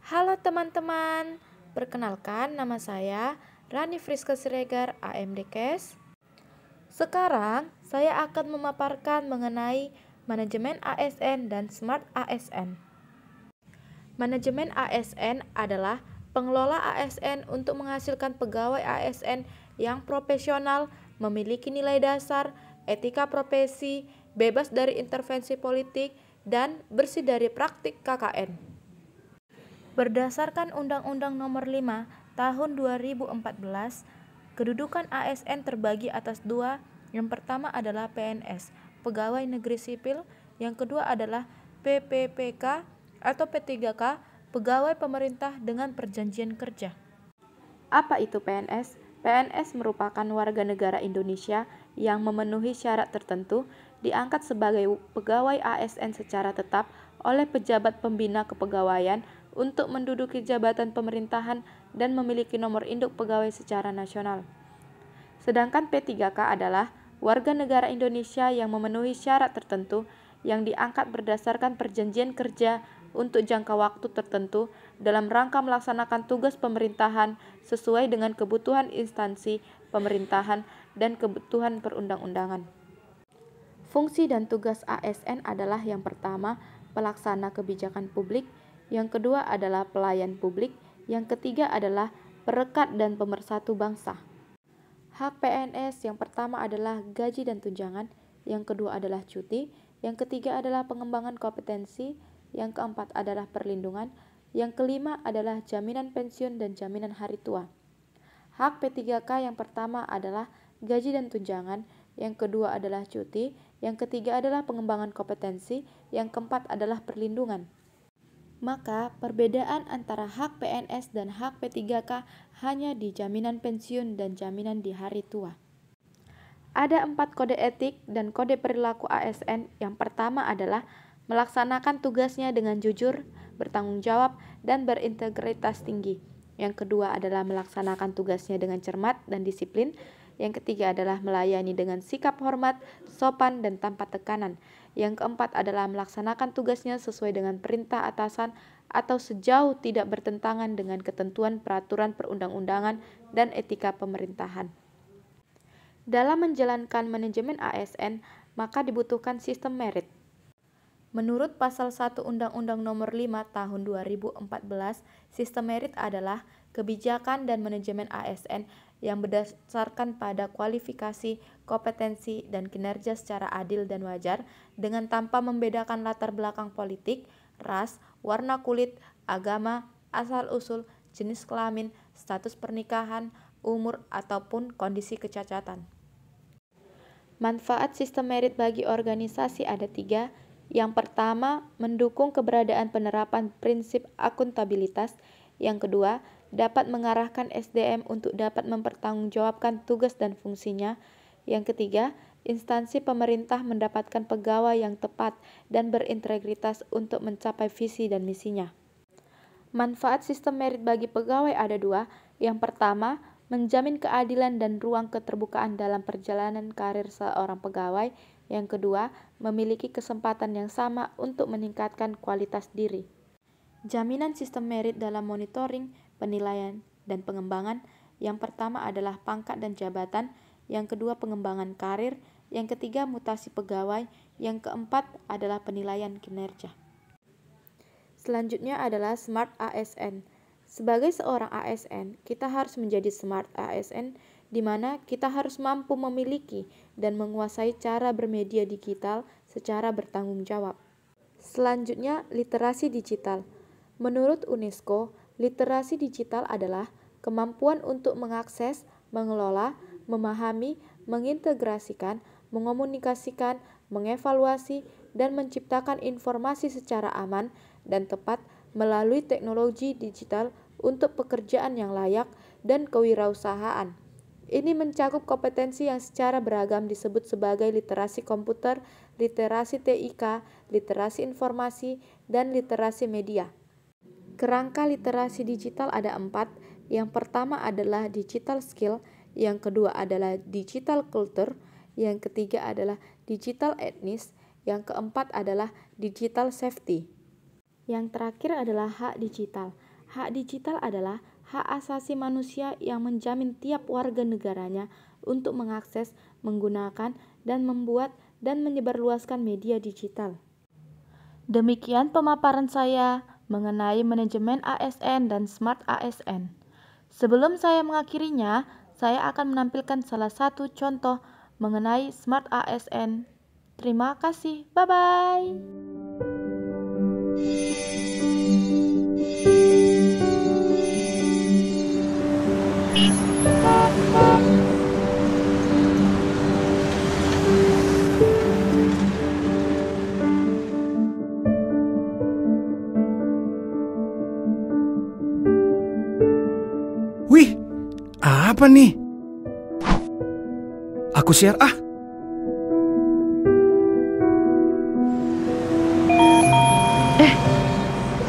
Halo teman-teman, perkenalkan nama saya Rani Friska Siregar, AMDKes. Sekarang saya akan memaparkan mengenai manajemen ASN dan Smart ASN. Manajemen ASN adalah pengelola ASN untuk menghasilkan pegawai ASN yang profesional, memiliki nilai dasar, etika profesi, bebas dari intervensi politik, dan bersih dari praktik KKN. Berdasarkan Undang-Undang Nomor 5 Tahun 2014, kedudukan ASN terbagi atas dua. Yang pertama adalah PNS, Pegawai Negeri Sipil. Yang kedua adalah PPPK atau P3K, Pegawai Pemerintah dengan Perjanjian Kerja. Apa itu PNS? PNS merupakan warga negara Indonesia yang memenuhi syarat tertentu, diangkat sebagai pegawai ASN secara tetap oleh pejabat pembina kepegawaian untuk menduduki jabatan pemerintahan dan memiliki nomor induk pegawai secara nasional. Sedangkan P3K adalah warga negara Indonesia yang memenuhi syarat tertentu yang diangkat berdasarkan perjanjian kerja untuk jangka waktu tertentu dalam rangka melaksanakan tugas pemerintahan sesuai dengan kebutuhan instansi pemerintahan dan kebutuhan perundang-undangan. Fungsi dan tugas ASN adalah yang pertama, pelaksana kebijakan publik, yang kedua adalah pelayan publik, yang ketiga adalah perekat dan pemersatu bangsa. Hak PNS yang pertama adalah gaji dan tunjangan, yang kedua adalah cuti, yang ketiga adalah pengembangan kompetensi, yang keempat adalah perlindungan, yang kelima adalah jaminan pensiun dan jaminan hari tua. Hak P3K yang pertama adalah gaji dan tunjangan, yang kedua adalah cuti, yang ketiga adalah pengembangan kompetensi, yang keempat adalah perlindungan. Maka perbedaan antara hak PNS dan hak P3K hanya di jaminan pensiun dan jaminan di hari tua. Ada 4 kode etik dan kode perilaku ASN. Yang pertama adalah melaksanakan tugasnya dengan jujur, bertanggung jawab, dan berintegritas tinggi. Yang kedua adalah melaksanakan tugasnya dengan cermat dan disiplin. Yang ketiga adalah melayani dengan sikap hormat, sopan, dan tanpa tekanan. Yang keempat adalah melaksanakan tugasnya sesuai dengan perintah atasan atau sejauh tidak bertentangan dengan ketentuan peraturan perundang-undangan dan etika pemerintahan. Dalam menjalankan manajemen ASN, maka dibutuhkan sistem merit. Menurut Pasal 1 Undang-Undang Nomor 5 Tahun 2014, sistem merit adalah kebijakan dan manajemen ASN yang berdasarkan pada kualifikasi, kompetensi, dan kinerja secara adil dan wajar dengan tanpa membedakan latar belakang politik, ras, warna kulit, agama, asal-usul, jenis kelamin, status pernikahan, umur, ataupun kondisi kecacatan. Manfaat sistem merit bagi organisasi ada 3. Yang pertama, mendukung keberadaan penerapan prinsip akuntabilitas. Yang kedua, dapat mengarahkan SDM untuk dapat mempertanggungjawabkan tugas dan fungsinya. Yang ketiga, instansi pemerintah mendapatkan pegawai yang tepat dan berintegritas untuk mencapai visi dan misinya. Manfaat sistem merit bagi pegawai ada 2. Yang pertama, menjamin keadilan dan ruang keterbukaan dalam perjalanan karir seorang pegawai. Yang kedua, memiliki kesempatan yang sama untuk meningkatkan kualitas diri. Jaminan sistem merit dalam monitoring, penilaian, dan pengembangan. Yang pertama adalah pangkat dan jabatan, yang kedua pengembangan karir, yang ketiga mutasi pegawai, yang keempat adalah penilaian kinerja. Selanjutnya adalah Smart ASN. Sebagai seorang ASN, kita harus menjadi Smart ASN, di mana kita harus mampu memiliki dan menguasai cara bermedia digital secara bertanggung jawab. Selanjutnya, literasi digital. Menurut UNESCO, literasi digital adalah kemampuan untuk mengakses, mengelola, memahami, mengintegrasikan, mengomunikasikan, mengevaluasi, dan menciptakan informasi secara aman dan tepat melalui teknologi digital untuk pekerjaan yang layak dan kewirausahaan. Ini mencakup kompetensi yang secara beragam disebut sebagai literasi komputer, literasi TIK, literasi informasi, dan literasi media. Kerangka literasi digital ada 4. Yang pertama adalah digital skill, yang kedua adalah digital culture, yang ketiga adalah digital etnis, yang keempat adalah digital safety. Yang terakhir adalah hak digital. Hak digital adalah hak asasi manusia yang menjamin tiap warga negaranya untuk mengakses, menggunakan, dan membuat dan menyebarluaskan media digital. Demikian pemaparan saya mengenai manajemen ASN dan Smart ASN. Sebelum saya mengakhirinya, saya akan menampilkan salah satu contoh mengenai Smart ASN. Terima kasih. Bye-bye. Wih, apa nih? Aku share ah.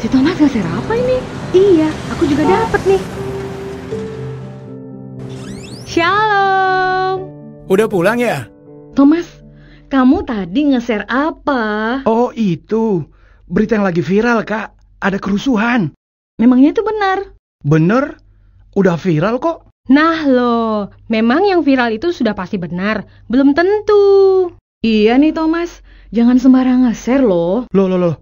Si Thomas nge-share apa ini? Iya, aku juga dapet nih. Shalom. Udah pulang ya? Thomas, kamu tadi nge-share apa? Oh itu, berita yang lagi viral kak. Ada kerusuhan. Memangnya itu benar? Bener? Udah viral kok. Nah loh, memang yang viral itu sudah pasti benar. Belum tentu. Iya nih Thomas, jangan sembarang nge-share loh. Loh.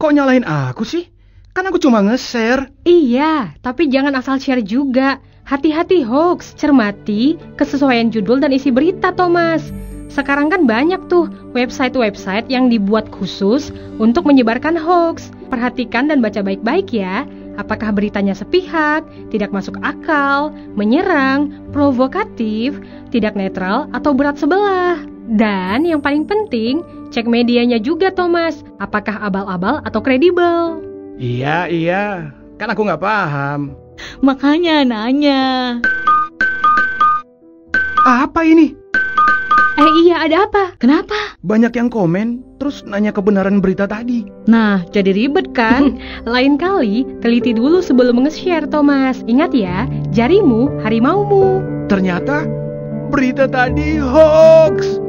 Kok nyalahin aku sih? Kan aku cuma nge-share. Iya, tapi jangan asal share juga. Hati-hati hoax, cermati kesesuaian judul dan isi berita, Thomas. Sekarang kan banyak tuh website-website yang dibuat khusus untuk menyebarkan hoax. Perhatikan dan baca baik-baik ya. Apakah beritanya sepihak, tidak masuk akal, menyerang, provokatif, tidak netral, atau berat sebelah. Dan yang paling penting, cek medianya juga Thomas. Apakah abal-abal atau kredibel? Iya. Kan aku nggak paham. Makanya nanya. Apa ini? Iya, ada apa? Kenapa? Banyak yang komen, terus nanya kebenaran berita tadi. Nah, jadi ribet kan? Lain kali, teliti dulu sebelum nge-share, Thomas. Ingat ya, jarimu harimaumu. Ternyata berita tadi hoax.